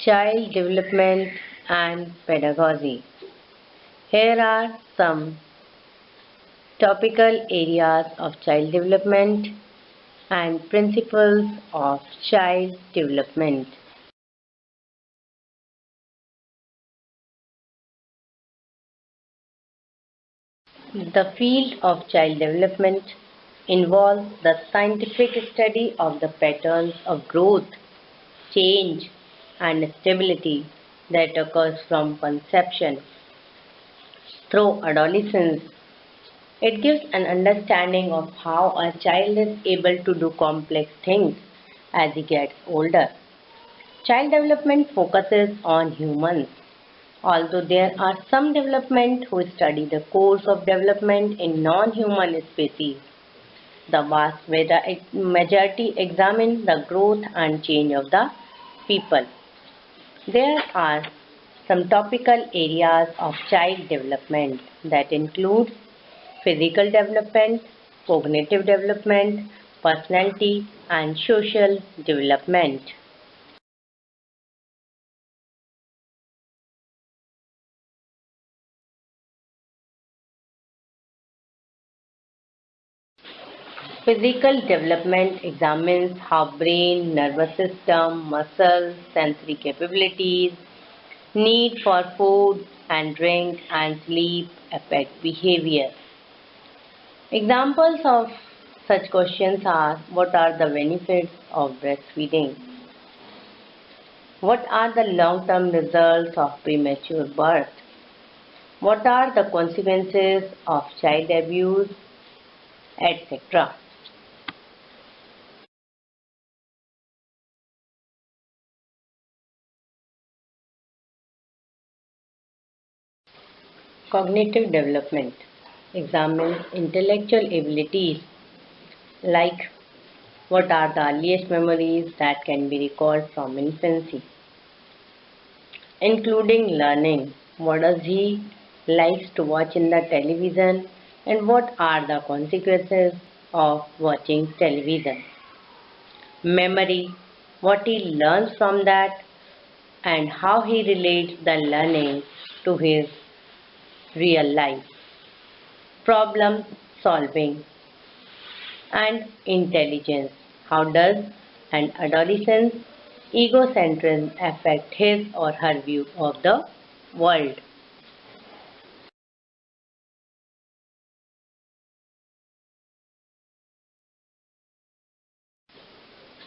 Child development and pedagogy. Here are some topical areas of child development and principles of child development. The field of child development involves the scientific study of the patterns of growth, change, and stability that occurs from conception through adolescence. It gives an understanding of how a child is able to do complex things as he gets older. Child development focuses on humans, although there are some development who study the course of development in non-human species. The vast majority examine the growth and change of the people. There are some topical areas of child development that include physical development, cognitive development, personality, and social development. Physical development examines how brain, nervous system, muscles, sensory capabilities, need for food and drink and sleep affect behavior. Examples of such questions are: what are the benefits of breastfeeding? What are the long-term results of premature birth? What are the consequences of child abuse, etc.? Cognitive development examines intellectual abilities like what are the earliest memories that can be recalled from infancy, including learning. What does he likes to watch in the television and what are the consequences of watching television? Memory, what he learns from that and how he relates the learning to his real life. Problem solving and intelligence. How does an adolescent's egocentrism affect his or her view of the world?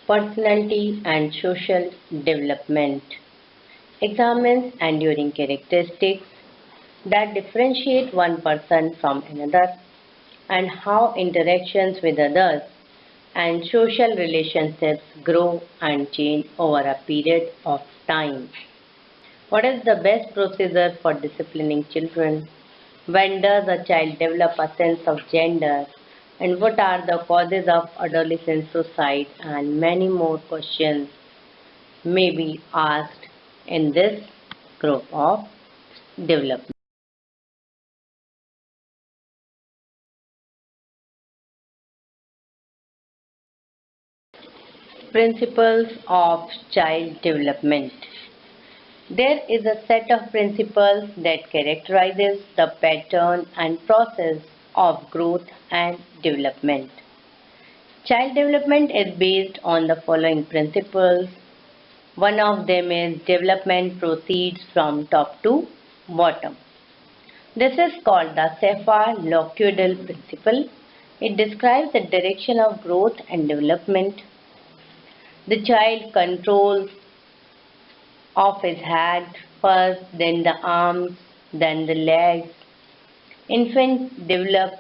Personality and social development examines enduring characteristics that differentiate one person from another and how interactions with others and social relationships grow and change over a period of time. What is the best procedure for disciplining children? When does a child develop a sense of gender? And what are the causes of adolescent suicide? And many more questions may be asked in this group of development. Principles of child development. There is a set of principles that characterizes the pattern and process of growth and development. Child development is based on the following principles. One of them is development proceeds from top to bottom. This is called the cephalocudal principle. It describes the direction of growth and development. The child controls of his head first, then the arms, then the legs. Infant develops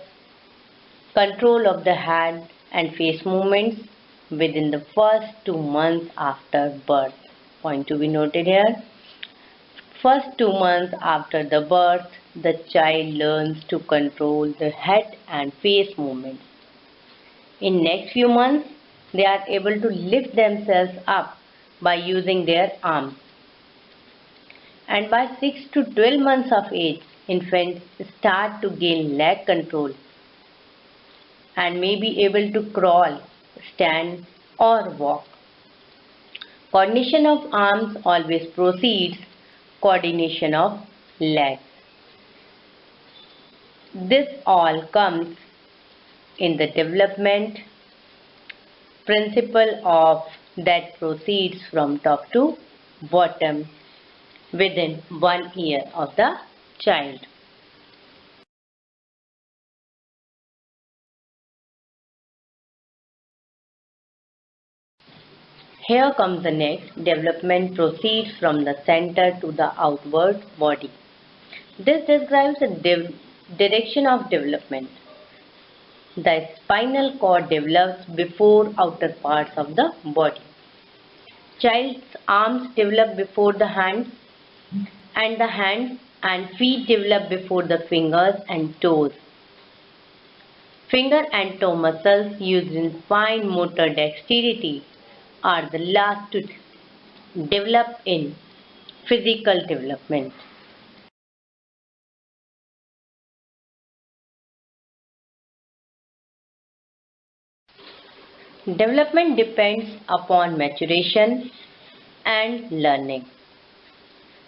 control of the head and face movements within the first 2 months after birth. Point to be noted here. First 2 months after the birth, the child learns to control the head and face movements. In next few months, they are able to lift themselves up by using their arms. And by 6 to 12 months of age, infants start to gain leg control and may be able to crawl, stand or walk. Coordination of arms always precedes coordination of legs. This all comes in the development principle of that proceeds from top to bottom within 1 year of the child. Here comes the next. Development proceeds from the center to the outward body. This describes the direction of development. The spinal cord develops before outer parts of the body. Child's arms develop before the hands, and the hands and feet develop before the fingers and toes. Finger and toe muscles used in fine motor dexterity are the last to develop in physical development. Development depends upon maturation and learning.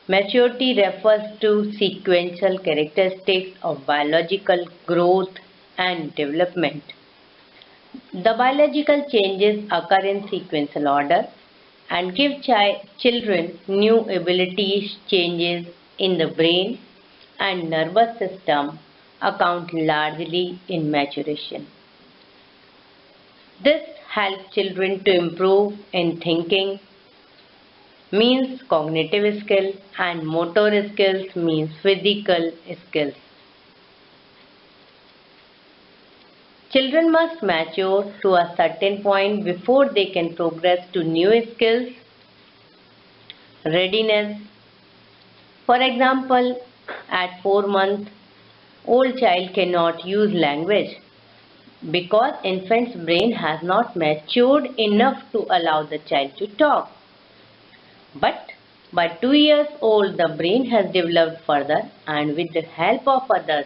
Maturity refers to sequential characteristics of biological growth and development. The biological changes occur in sequential order and give children new abilities. Changes in the brain and nervous system account largely in maturation. This helps children to improve in thinking, means cognitive skill, and motor skills means physical skills. Children must mature to a certain point before they can progress to new skills. Readiness. For example, at 4 months, old child cannot use language because infant's brain has not matured enough to allow the child to talk. But by 2 years old, the brain has developed further, and with the help of others,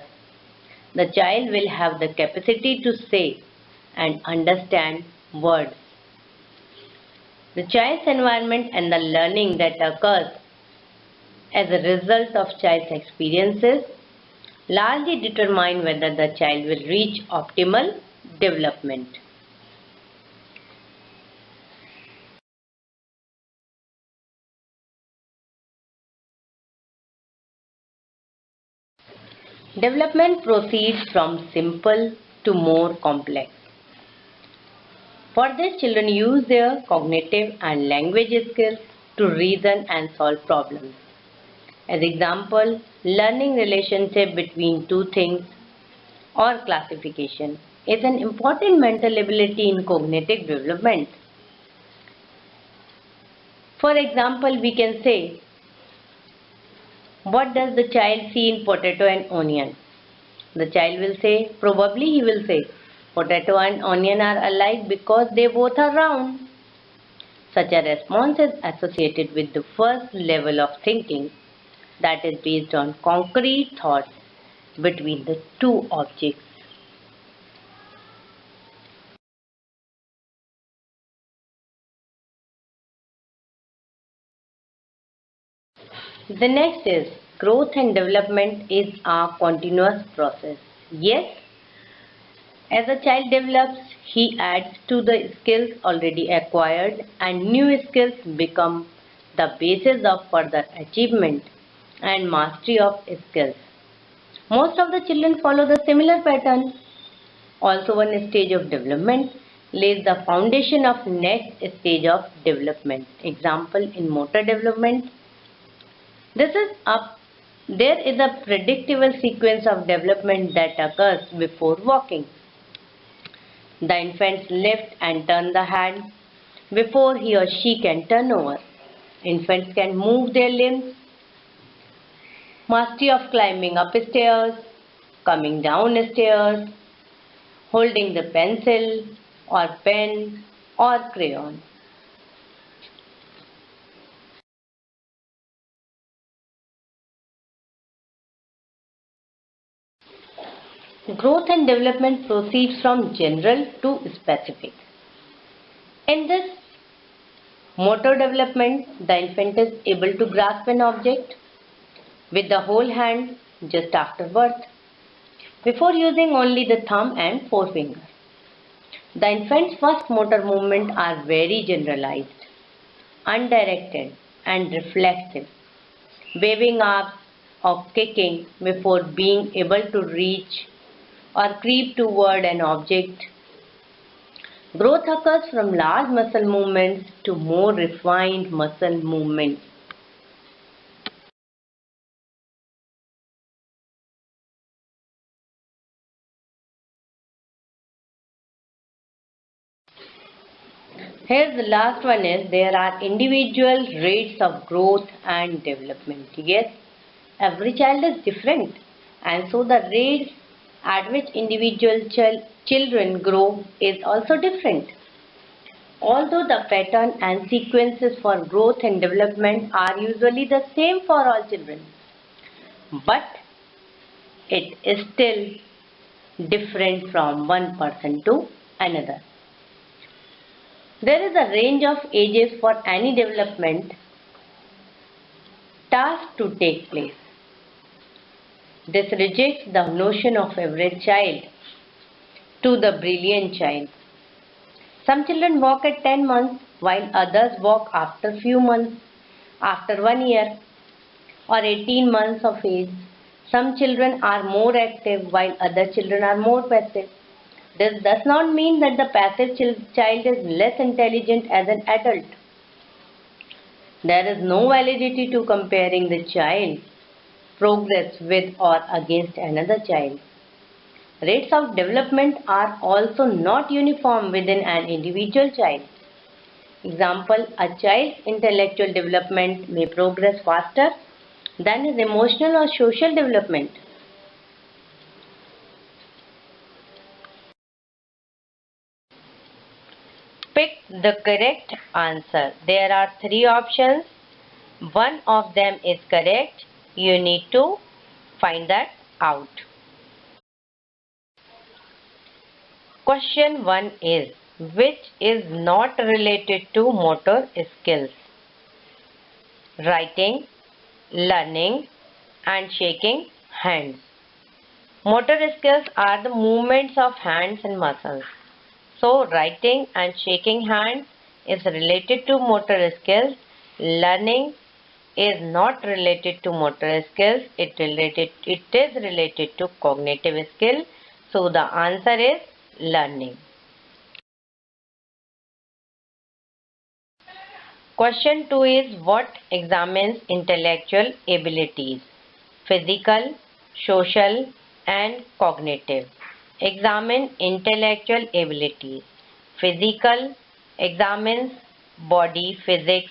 the child will have the capacity to say and understand words. The child's environment and the learning that occurs as a result of child's experiences largely determine whether the child will reach optimal development. Development proceeds from simple to more complex. For this, children use their cognitive and language skills to reason and solve problems. As example, learning relationship between two things or classification is an important mental ability in cognitive development. For example, we can say, what does the child see in potato and onion? The child will say, probably he will say, potato and onion are alike because they both are round. Such a response is associated with the first level of thinking, that is based on concrete thoughts between the two objects. The next is growth and development is a continuous process. Yes, as a child develops, he adds to the skills already acquired, and new skills become the basis of further achievement and mastery of skills. Most of the children follow the similar pattern. Also, one stage of development lays the foundation of next stage of development. Example, in motor development, this is up. There is a predictable sequence of development that occurs before walking. The infants lift and turn the hand before he or she can turn over. Infants can move their limbs. Mastery of climbing up stairs, coming down stairs, holding the pencil or pen or crayon. Growth and development proceeds from general to specific. In this Motor development, the infant is able to grasp an object with the whole hand just after birth, before using only the thumb and forefinger. The infant's first motor movements are very generalized, undirected, and reflexive, waving arms or kicking before being able to reach or creep toward an object. Growth occurs from large muscle movements to more refined muscle movements. Here's the last one is there are individual rates of growth and development. Yes, every child is different and so the rates at which individual children grow is also different. Although the pattern and sequences for growth and development are usually the same for all children, but it is still different from one person to another. There is a range of ages for any development task to take place. This rejects the notion of average child to the brilliant child. Some children walk at 10 months while others walk after few months, after 1 year or 18 months of age. Some children are more active while other children are more passive. This does not mean that the passive child is less intelligent as an adult. There is no validity to comparing the child's progress with or against another child. Rates of development are also not uniform within an individual child. Example, a child's intellectual development may progress faster than his emotional or social development. Pick the correct answer. There are three options. One of them is correct. You need to find that out. Question 1 is, which is not related to motor skills? Writing, learning, and shaking hands. Motor skills are the movements of hands and muscles. So, writing and shaking hands is related to motor skills. Learning is not related to motor skills. It is related to cognitive skill. So, the answer is learning. Question 2 is, what examines intellectual abilities? Physical, social, and cognitive. Examine intellectual abilities. Physical examines body physics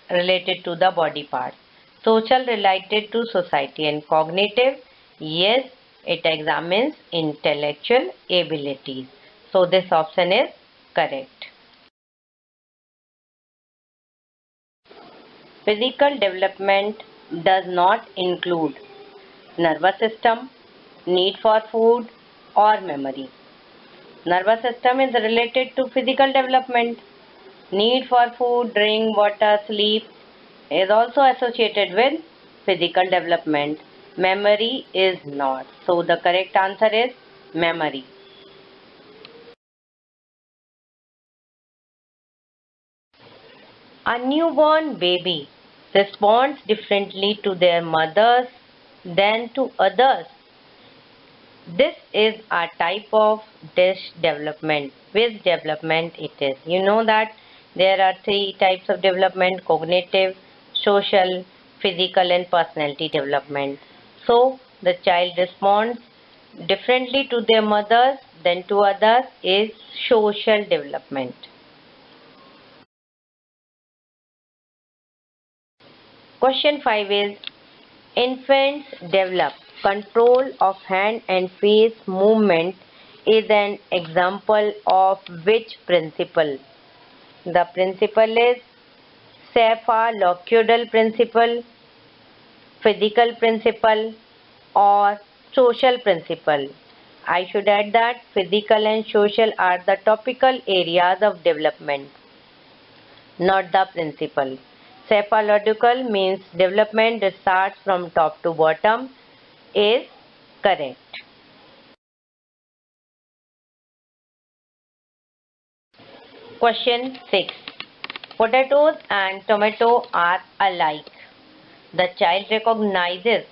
related to the body parts. Social related to society, and cognitive, yes, it examines intellectual abilities. So this option is correct. Physical development does not include nervous system, need for food, or memory. Nervous system is related to physical development. Need for food, drink, water, sleep is also associated with physical development. Memory is not. So the correct answer is memory. A newborn baby responds differently to their mothers than to others. This is a type of dish development. Which development it is? You know that there are three types of development: cognitive, social, physical, and personality development. So the child responds differently to their mothers than to others is social development. Question 5 is, infants develop control of hand and face movement is an example of which principle? The principle is cephalocudal principle, physical principle, or social principle. I should add that physical and social are the topical areas of development. not the principal. Cephaloidal means development starts from top to bottom is correct. Question 6. Potatoes and tomato are alike. The child recognizes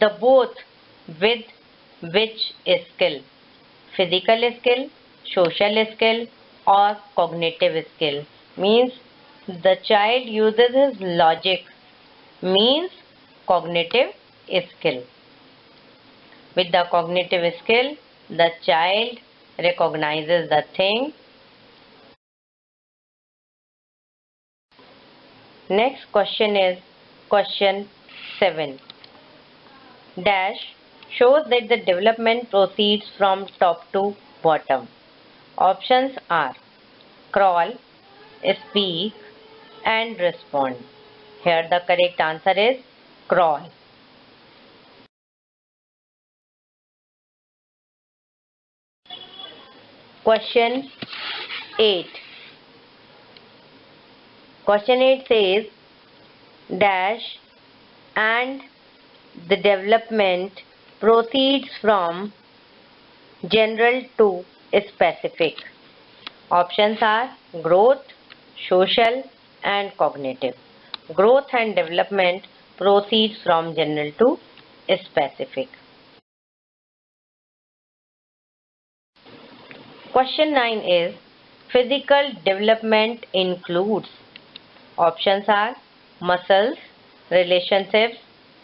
the both with which skill? Physical skill, social skill or cognitive skill? Means the child uses his logic, means cognitive skill. With the cognitive skill, the child recognizes the thing. Next question is question 7. Dash shows that the development proceeds from top to bottom. Options are crawl, speak and respond. Here the correct answer is crawl. Question 8. Question 8 says dash and the development proceeds from general to specific. Options are growth, social and cognitive. Growth and development proceeds from general to specific. Question 9 is physical development includes. Options are muscles, relationships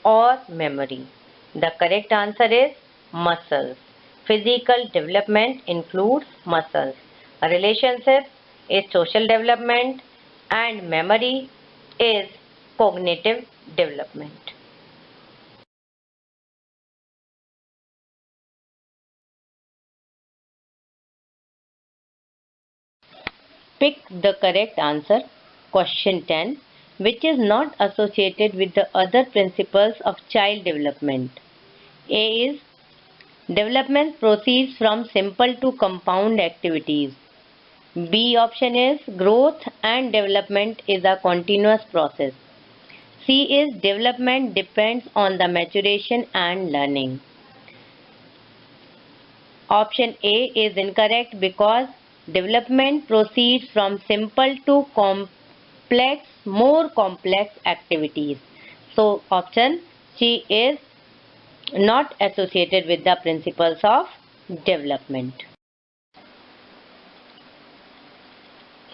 or memory. The correct answer is muscles. Physical development includes muscles. A relationship is social development and memory is cognitive development. Pick the correct answer. Question 10. Which is not associated with the other principles of child development? A is development proceeds from simple to compound activities. B option is growth and development is a continuous process. C is development depends on the maturation and learning. Option A is incorrect because development proceeds from simple to more complex activities. So option C is not associated with the principles of development.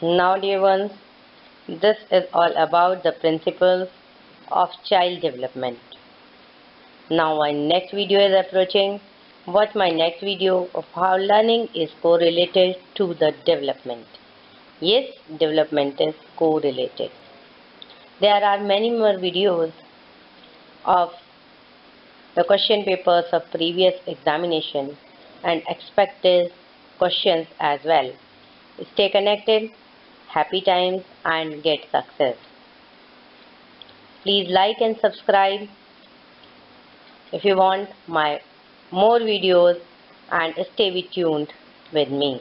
Now dear ones, this is all about the principles of child development. Now my next video is approaching. Watch my next video of how learning is correlated to the development. Yes, development is correlated. There are many more videos of the question papers of previous examination and expected questions as well. Stay connected, happy times and get success. Please like and subscribe if you want my more videos and stay tuned with me.